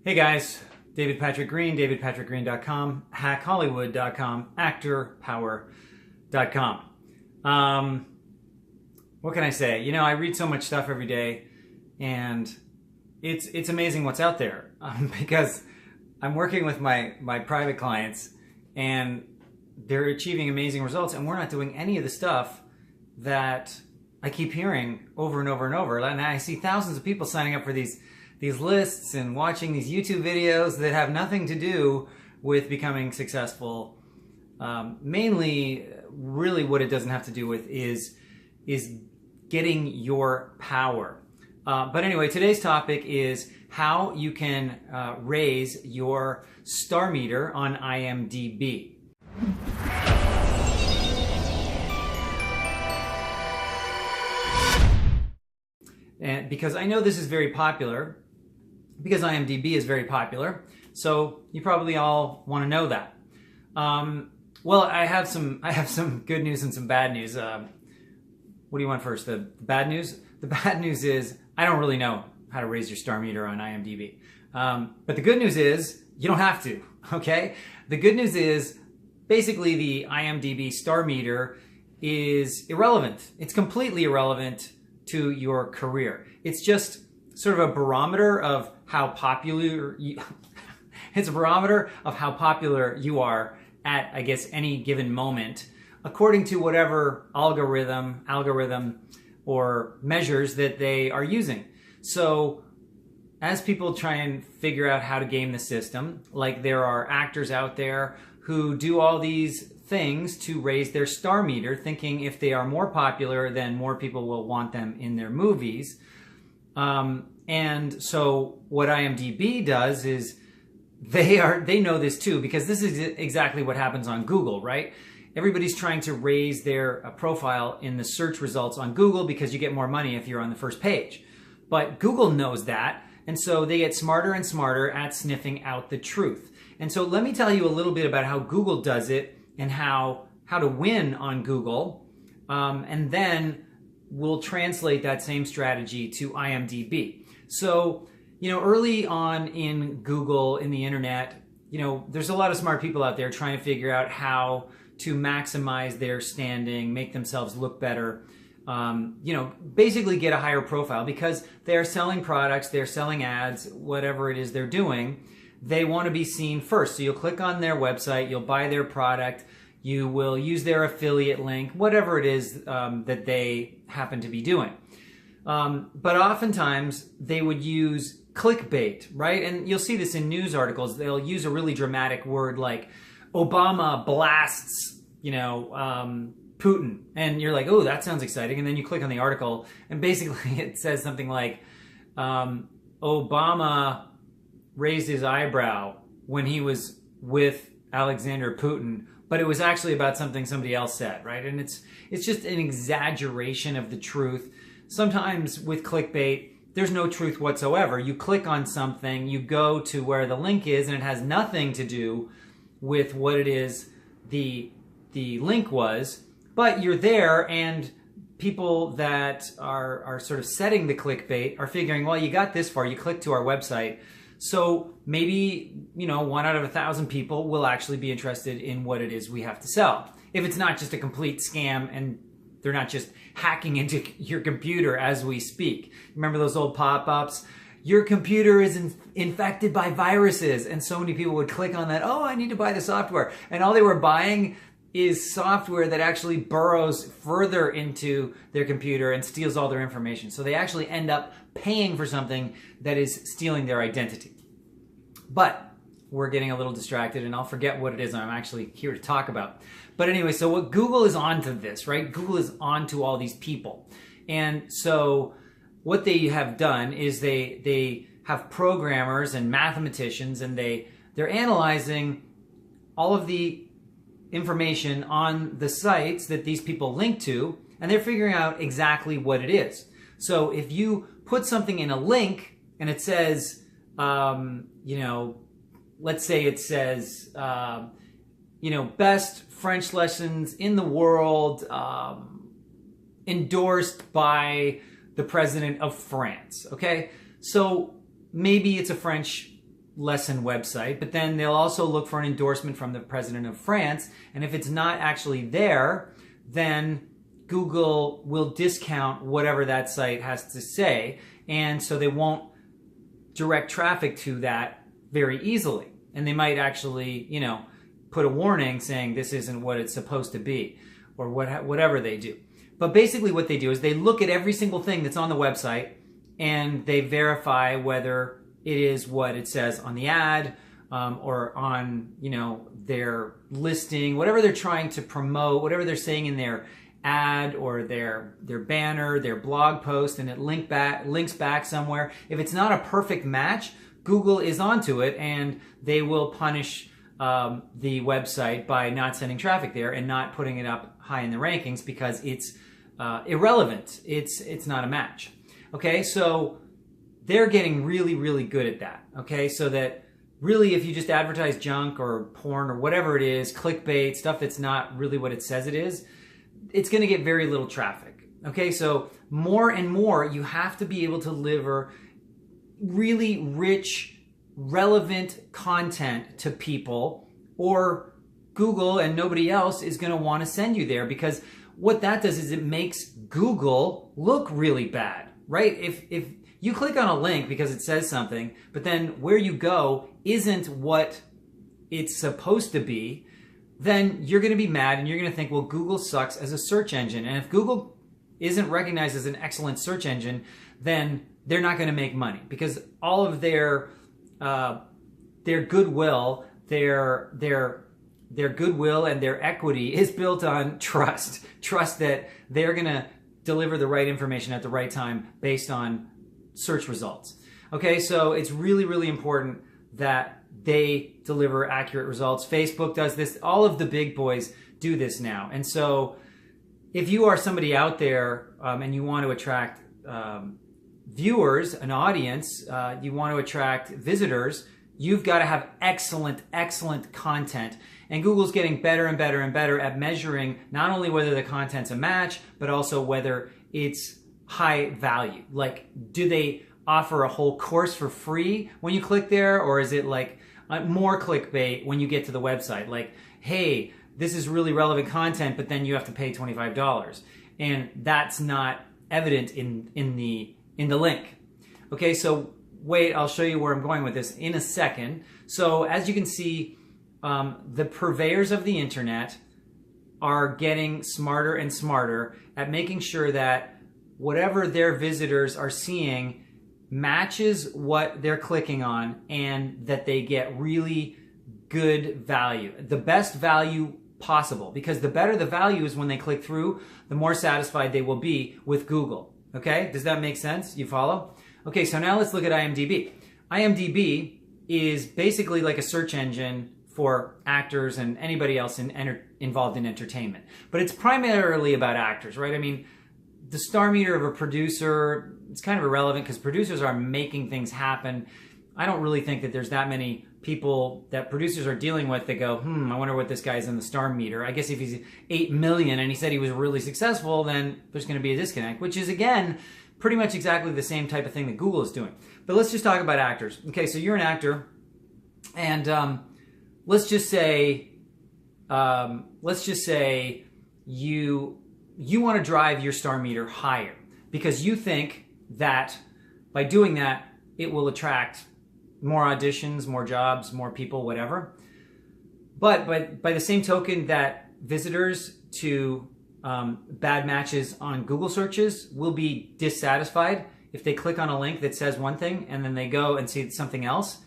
Hey guys, David Patrick Green, davidpatrickgreen.com, hackhollywood.com, actorpower.com. What can I say? You know, I read so much stuff every day, and it's amazing what's out there because I'm working with my private clients, and they're achieving amazing results, and we're not doing any of the stuff that I keep hearing over and over and over. And I see thousands of people signing up for these lists and watching these YouTube videos that have nothing to do with becoming successful. Mainly, really what it doesn't have to do with is getting your power. But anyway, today's topic is how you can raise your star meter on IMDb. And because I know this is very popular, because IMDb is very popular, so you probably all want to know that. Well, I have some good news and some bad news. What do you want first? The bad news? The bad news is I don't really know how to raise your star meter on IMDb. But the good news is you don't have to, okay? The good news is basically the IMDb star meter is irrelevant. It's completely irrelevant to your career. It's just sort of a barometer of how popular it's a barometer of how popular you are at, I guess, any given moment, according to whatever algorithm or measures that they are using. So as people try and figure out how to game the system, like there are actors out there who do all these things to raise their star meter, thinking if they are more popular, then more people will want them in their movies. And so what IMDb does is they know this too, because this is exactly what happens on Google, right? Everybody's trying to raise their profile in the search results on Google because you get more money if you're on the first page. But Google knows that, and so they get smarter and smarter at sniffing out the truth. And so let me tell you a little bit about how Google does it and how to win on Google, and then we'll translate that same strategy to IMDb. So, you know, early on in Google, in the internet, you know, there's a lot of smart people out there trying to figure out how to maximize their standing, make themselves look better, you know, basically get a higher profile because they're selling products, they're selling ads, whatever it is they're doing. They want to be seen first. So you'll click on their website, you'll buy their product, you will use their affiliate link, whatever it is that they happen to be doing. But oftentimes they would use clickbait, right? And you'll see this in news articles. They'll use a really dramatic word like Obama blasts, you know, Putin. And you're like, oh, that sounds exciting. And then you click on the article and basically it says something like, Obama raised his eyebrow when he was with Alexander Putin, but it was actually about something somebody else said, right? And it's just an exaggeration of the truth. Sometimes with clickbait, there's no truth whatsoever. You click on something, you go to where the link is, and it has nothing to do with what it is the link was, but you're there, and people that are sort of setting the clickbait are figuring, well, you got this far, you clicked to our website, so maybe, you know, 1 out of 1,000 people will actually be interested in what it is we have to sell. If it's not just a complete scam and they're not just hacking into your computer as we speak. Remember those old pop-ups? Your computer is infected by viruses. And so many people would click on that. Oh, I need to buy the software. And all they were buying is software that actually burrows further into their computer and steals all their information. So they actually end up paying for something that is stealing their identity. But we're getting a little distracted and I'll forget what it is I'm actually here to talk about. But anyway, so what Google is onto this, right? Google is onto all these people. And so what they have done is they have programmers and mathematicians, and they're analyzing all of the information on the sites that these people link to, and they're figuring out exactly what it is. So if you put something in a link and it says, you know, let's say it says, you know, best French lessons in the world, endorsed by the president of France, okay? So maybe it's a French lesson website, but then they'll also look for an endorsement from the president of France. And if it's not actually there, then Google will discount whatever that site has to say. And so they won't direct traffic to that very easily. And they might actually, you know, put a warning saying this isn't what it's supposed to be, or whatever they do. But basically what they do is they look at every single thing that's on the website and they verify whether it is what it says on the ad, or on, you know, their listing, whatever they're trying to promote, whatever they're saying in their ad or their banner, their blog post, and it links back somewhere. If it's not a perfect match, Google is onto it and they will punish the website by not sending traffic there and not putting it up high in the rankings because it's irrelevant. It's not a match. Okay, so they're getting really, really good at that. Okay, so that really if you just advertise junk or porn or whatever it is, clickbait, stuff that's not really what it says it is, it's going to get very little traffic. Okay, so more and more you have to be able to deliver really rich, relevant content to people, or Google and nobody else is going to want to send you there, because what that does is it makes Google look really bad, right? If you click on a link because it says something, but then where you go isn't what it's supposed to be, then you're going to be mad and you're going to think, well, Google sucks as a search engine. And if Google isn't recognized as an excellent search engine, then they're not going to make money, because all of their goodwill, their goodwill and their equity is built on trust that they're going to deliver the right information at the right time based on search results. Okay, so it's really, really important that they deliver accurate results. Facebook does this. All of the big boys do this now. And so if you are somebody out there and you want to attract viewers, an audience, you want to attract visitors, you've got to have excellent, excellent content. And Google's getting better and better and better at measuring not only whether the content's a match, but also whether it's high value. Like, do they offer a whole course for free when you click there? Or is it like more clickbait when you get to the website? Like, hey, this is really relevant content, but then you have to pay $25. And that's not evident in the link. Okay, so wait, I'll show you where I'm going with this in a second. So as you can see, the purveyors of the internet are getting smarter and smarter at making sure that whatever their visitors are seeing matches what they're clicking on, and that they get really good value, the best value possible, because the better the value is when they click through, the more satisfied they will be with Google. Okay, does that make sense? You follow? Okay, so now let's look at IMDb. IMDb is basically like a search engine for actors and anybody else involved in entertainment. But it's primarily about actors, right? I mean, the star meter of a producer, it's kind of irrelevant because producers are making things happen. I don't really think that there's that many people that producers are dealing with that go, I wonder what this guy's in the star meter. I guess if he's 8 million and he said he was really successful, then there's going to be a disconnect, which is, again, pretty much exactly the same type of thing that Google is doing. But let's just talk about actors. Okay, so you're an actor, and let's just say you want to drive your star meter higher because you think that by doing that, it will attract more auditions, more jobs, more people, whatever. But by the same token that visitors to bad matches on Google searches will be dissatisfied if they click on a link that says one thing and then they go and see something else,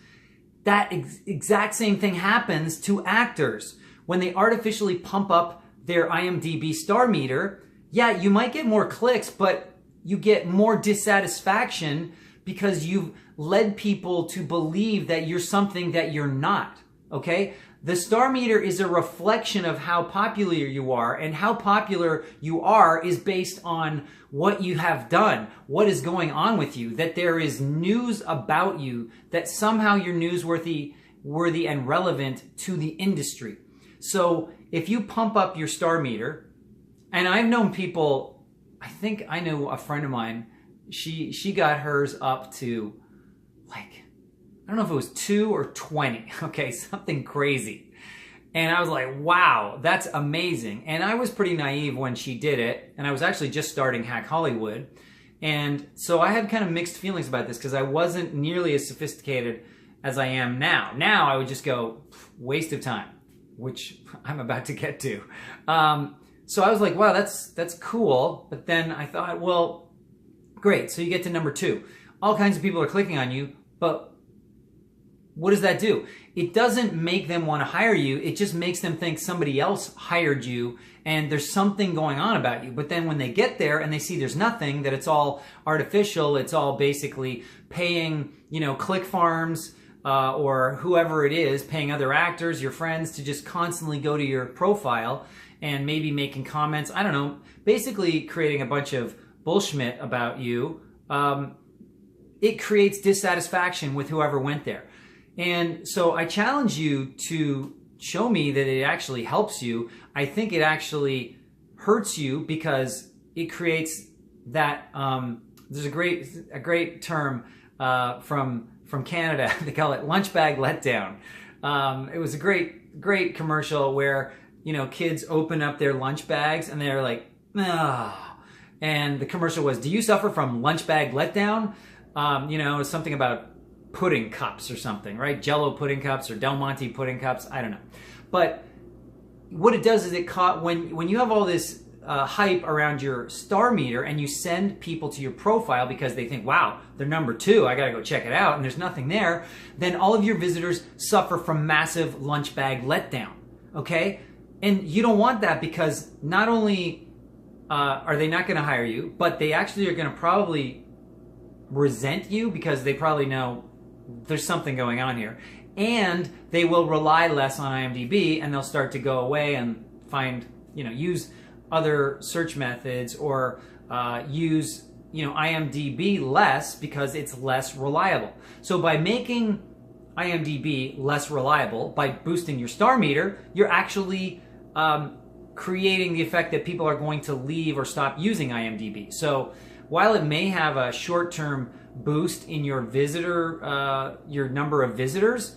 that exact same thing happens to actors. When they artificially pump up their IMDb star meter, yeah, you might get more clicks, but you get more dissatisfaction because you've led people to believe that you're something that you're not, okay? The star meter is a reflection of how popular you are, and how popular you are is based on what you have done, what is going on with you, that there is news about you, that somehow you're newsworthy and relevant to the industry. So if you pump up your star meter, and I've known people, I think I know a friend of mine, she got hers up to like, I don't know if it was 2 or 20, okay, something crazy. And I was like, wow, that's amazing. And I was pretty naive when she did it, and I was actually just starting Hack Hollywood. And so I had kind of mixed feelings about this because I wasn't nearly as sophisticated as I am now. Now I would just go, waste of time, which I'm about to get to. So I was like, wow, that's cool. But then I thought, well, great. So you get to number 2. All kinds of people are clicking on you, but what does that do? It doesn't make them want to hire you. It just makes them think somebody else hired you and there's something going on about you. But then when they get there and they see there's nothing, that it's all artificial, it's all basically paying, click farms or whoever it is, paying other actors, your friends to just constantly go to your profile and maybe making comments, I don't know, basically creating a bunch of bullshit about you. It creates dissatisfaction with whoever went there. And so I challenge you to show me that it actually helps you. I think it actually hurts you because it creates that, there's a great term from Canada. They call it lunch bag letdown. It was a great commercial where, kids open up their lunch bags and they're like, ah. And the commercial was, do you suffer from lunch bag letdown? Something about pudding cups or something, right? Jello pudding cups or Del Monte pudding cups. I don't know. But what it does is when you have all this hype around your star meter and you send people to your profile because they think, wow, they're number 2, I gotta go check it out, and there's nothing there, then all of your visitors suffer from massive lunch bag letdown, okay? And you don't want that because not only are they not gonna hire you, but they actually are gonna probably resent you because they probably know there's something going on here. And they will rely less on IMDb and they'll start to go away and find, use other search methods or use, IMDb less because it's less reliable. So by making IMDb less reliable, by boosting your star meter, you're actually creating the effect that people are going to leave or stop using IMDb. So while it may have a short-term boost in your your number of visitors,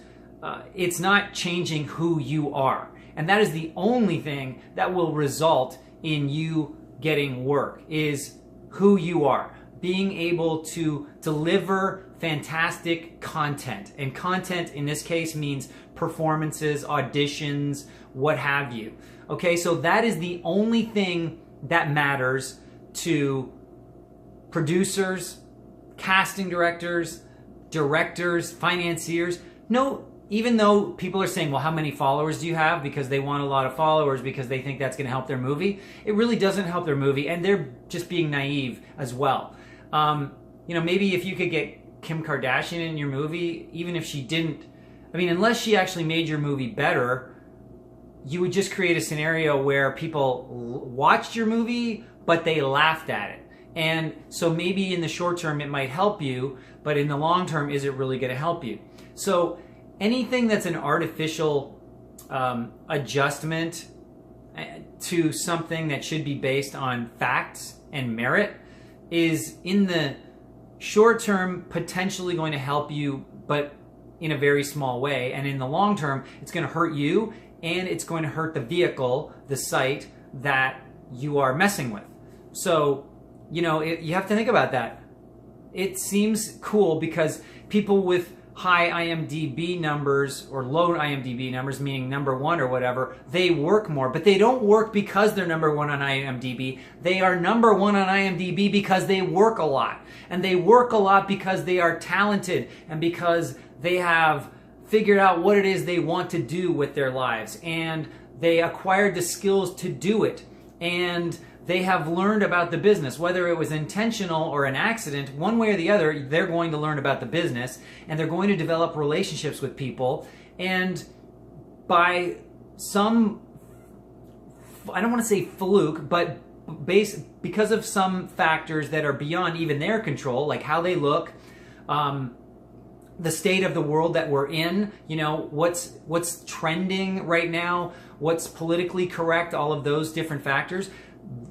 it's not changing who you are. And that is the only thing that will result in you getting work, is who you are. Being able to deliver fantastic content. And content in this case means performances, auditions, what have you. Okay, so that is the only thing that matters to producers, casting directors, financiers. No, even though people are saying, well, how many followers do you have? Because they want a lot of followers because they think that's going to help their movie. It really doesn't help their movie, and they're just being naive as well. Maybe if you could get Kim Kardashian in your movie, even if she didn't, unless she actually made your movie better, you would just create a scenario where people watched your movie, but they laughed at it. And so maybe in the short term it might help you, but in the long term, is it really going to help you? So anything that's an artificial adjustment to something that should be based on facts and merit is in the short term potentially going to help you, but in a very small way. And in the long term, it's going to hurt you and it's going to hurt the vehicle, the site that you are messing with. So, you have to think about that. It seems cool because people with high IMDb numbers or low IMDb numbers, meaning number 1 or whatever, they work more, but they don't work because they're number 1 on IMDb. They are number 1 on IMDb because they work a lot. And they work a lot because they are talented and because they have figured out what it is they want to do with their lives. And they acquired the skills to do it. And they have learned about the business, whether it was intentional or an accident, one way or the other, they're going to learn about the business and they're going to develop relationships with people. And by some, I don't want to say fluke, but because of some factors that are beyond even their control, like how they look, the state of the world that we're in, what's trending right now, what's politically correct, all of those different factors,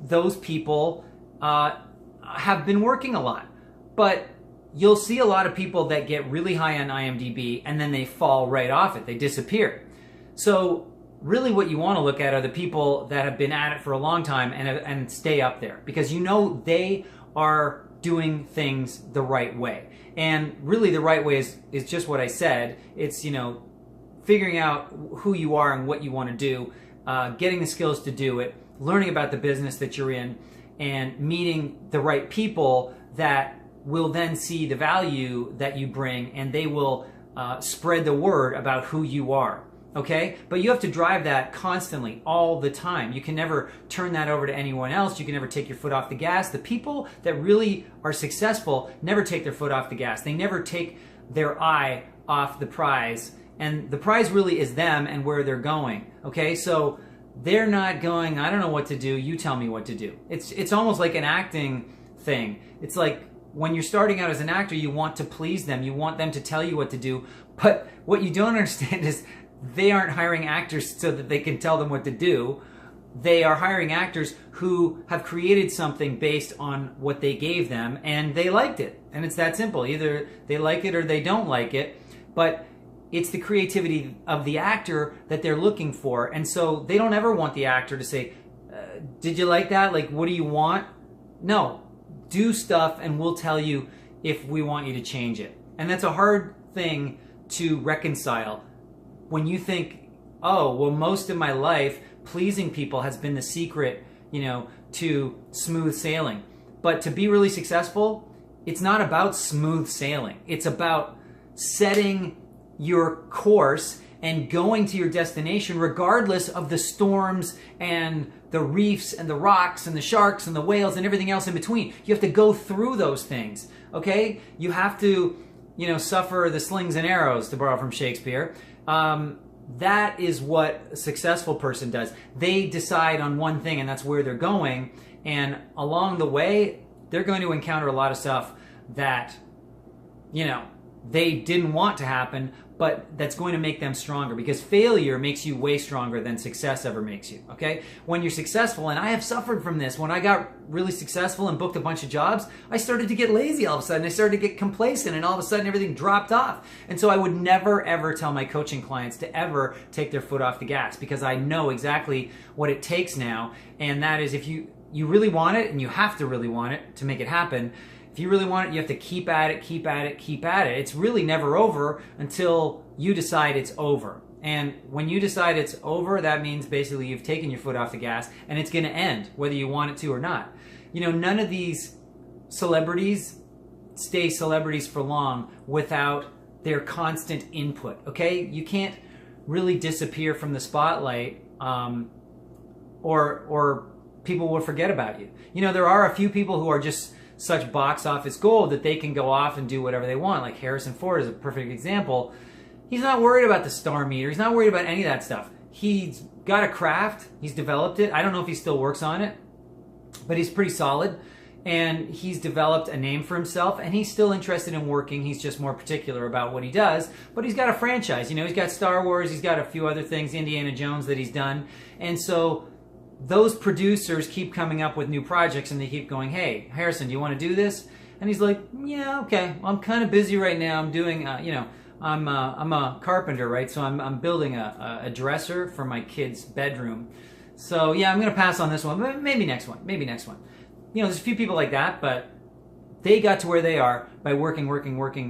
those people have been working a lot. But you'll see a lot of people that get really high on IMDb and then they fall right off it. They disappear. So really what you want to look at are the people that have been at it for a long time and stay up there, because you know they are doing things the right way. And really the right way is just what I said. It's, you know, figuring out who you are and what you want to do, getting the skills to do it, learning about the business that you're in, and meeting the right people that will then see the value that you bring, and they will spread the word about who you are. Okay? But you have to drive that constantly, all the time. You can never turn that over to anyone else. You can never take your foot off the gas. The people that really are successful never take their foot off the gas. They never take their eye off the prize. And the prize really is them and where they're going. Okay? So they're not going, I don't know what to do, you tell me what to do. It's almost like an acting thing. It's like when you're starting out as an actor, you want to please them. You want them to tell you what to do. But what you don't understand is they aren't hiring actors so that they can tell them what to do. They are hiring actors who have created something based on what they gave them, and they liked it. And it's that simple. Either they like it or they don't like it. But it's the creativity of the actor that they're looking for. And so they don't ever want the actor to say, did you like that? Like, what do you want? No. Do stuff and we'll tell you if we want you to change it. And that's a hard thing to reconcile when you think, oh, well, most of my life pleasing people has been the secret, you know, to smooth sailing. But to be really successful, it's not about smooth sailing. It's about setting your course and going to your destination regardless of the storms and the reefs and the rocks and the sharks and the whales and everything else in between. You have to go through those things, okay? You have to, you know, suffer the slings and arrows, to borrow from Shakespeare. That is what a successful person does. They decide on one thing and that's where they're going. And along the way, they're going to encounter a lot of stuff that, you know, they didn't want to happen, but that's going to make them stronger, because failure makes you way stronger than success ever makes you, okay? When you're successful, and I have suffered from this, when I got really successful and booked a bunch of jobs, I started to get lazy all of a sudden. I started to get complacent, and all of a sudden everything dropped off. And so I would never ever tell my coaching clients to ever take their foot off the gas, because I know exactly what it takes now, and that is if you really want it, and you have to really want it to make it happen. If you really want it, you have to keep at it, keep at it, keep at it. It's really never over until you decide it's over. And when you decide it's over, that means basically you've taken your foot off the gas and it's going to end, whether you want it to or not. You know, none of these celebrities stay celebrities for long without their constant input, okay? You can't really disappear from the spotlight or people will forget about you. You know, there are a few people who are just such box office gold that they can go off and do whatever they want. Like Harrison Ford is a perfect example. He's not worried about the Starmeter. He's not worried about any of that stuff. He's got a craft. He's developed it. I don't know if he still works on it, but he's pretty solid. And he's developed a name for himself, and he's still interested in working. He's just more particular about what he does. But he's got a franchise. You know, he's got Star Wars. He's got a few other things, Indiana Jones, that he's done. And so those producers keep coming up with new projects, and they keep going, hey, Harrison, do you want to do this? And he's like, yeah, okay. Well, I'm kind of busy right now. I'm doing, you know, I'm a carpenter, right? So I'm building a dresser for my kid's bedroom. So yeah, I'm going to pass on this one. But maybe next one. Maybe next one. You know, there's a few people like that, but they got to where they are by working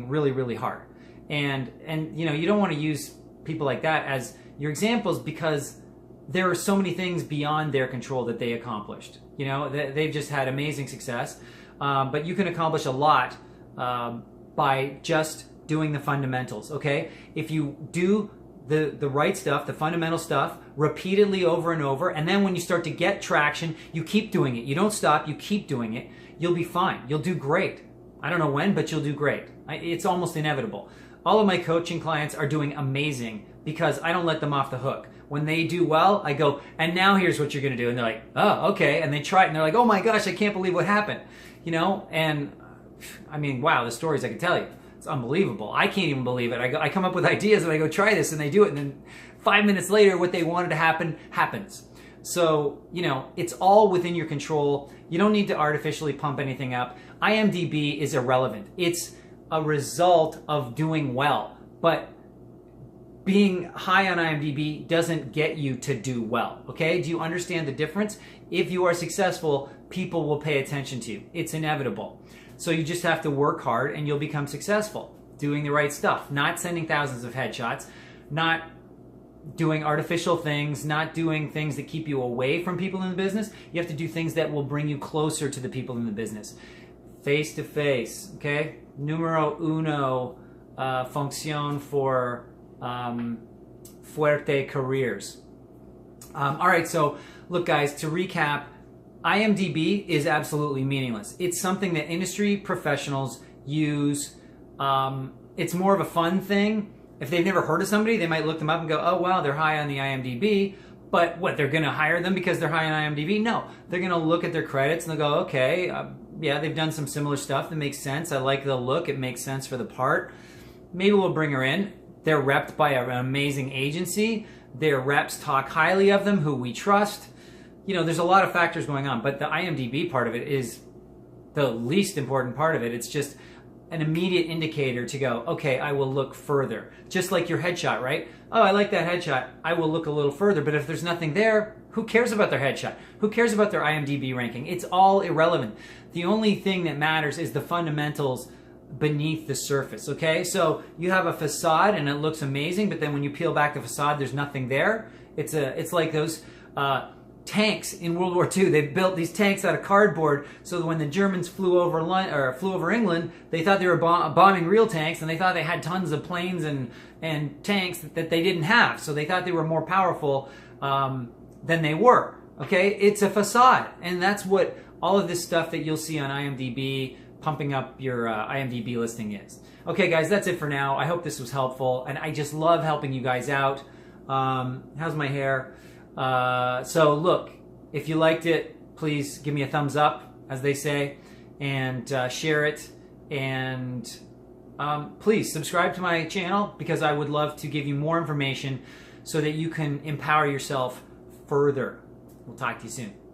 really, really hard. And you know, you don't want to use people like that as your examples, because there are so many things beyond their control that they accomplished. You know, they've just had amazing success. But you can accomplish a lot by just doing the fundamentals, okay? If you do the right stuff, the fundamental stuff, repeatedly over and over, and then when you start to get traction, you keep doing it. You don't stop, you keep doing it. You'll be fine. You'll do great. I don't know when, but you'll do great. It's almost inevitable. All of my coaching clients are doing amazing because I don't let them off the hook. When they do well, I go, and now here's what you're going to do. And they're like, oh, okay. And they try it, and they're like, oh my gosh, I can't believe what happened. You know, and I mean, wow, the stories I can tell you. It's unbelievable. I can't even believe it. I come up with ideas and I go try this, and they do it, and then 5 minutes later, what they wanted to happen happens. So, you know, it's all within your control. You don't need to artificially pump anything up. IMDb is irrelevant. It's a result of doing well. But being high on IMDb doesn't get you to do well, okay? Do you understand the difference? If you are successful, people will pay attention to you. It's inevitable. So you just have to work hard and you'll become successful. Doing the right stuff, not sending thousands of headshots, not doing artificial things, not doing things that keep you away from people in the business. You have to do things that will bring you closer to the people in the business. Face to face, okay? Numero uno function for fuerte careers. All right, so look guys, to recap, IMDb is absolutely meaningless. It's something that industry professionals use. It's more of a fun thing. If they've never heard of somebody, they might look them up and go, oh wow, they're high on the IMDb. But what, they're gonna hire them because they're high on IMDb? No, they're gonna look at their credits and they'll go, okay, yeah, they've done some similar stuff that makes sense. I like the look, it makes sense for the part. Maybe we'll bring her in. They're repped by an amazing agency. Their reps talk highly of them, who we trust. You know, there's a lot of factors going on, but the IMDb part of it is the least important part of it. It's just an immediate indicator to go, okay, I will look further. Just like your headshot, right? Oh, I like that headshot. I will look a little further. But if there's nothing there, who cares about their headshot? Who cares about their IMDb ranking? It's all irrelevant. The only thing that matters is the fundamentals beneath the surface, okay? So you have a facade and it looks amazing, but then when you peel back the facade, there's nothing there. It's like those tanks in World War II. They built these tanks out of cardboard so that when the Germans flew over England, they thought they were bombing real tanks, and they thought they had tons of planes and tanks that they didn't have. So they thought they were more powerful than they were. Okay, it's a facade, and that's what all of this stuff that you'll see on IMDb, pumping up your IMDb listing is. Okay, guys, that's it for now. I hope this was helpful, and I just love helping you guys out. How's my hair? So look, if you liked it, please give me a thumbs up, as they say, and share it, and please subscribe to my channel, because I would love to give you more information so that you can empower yourself further. We'll talk to you soon.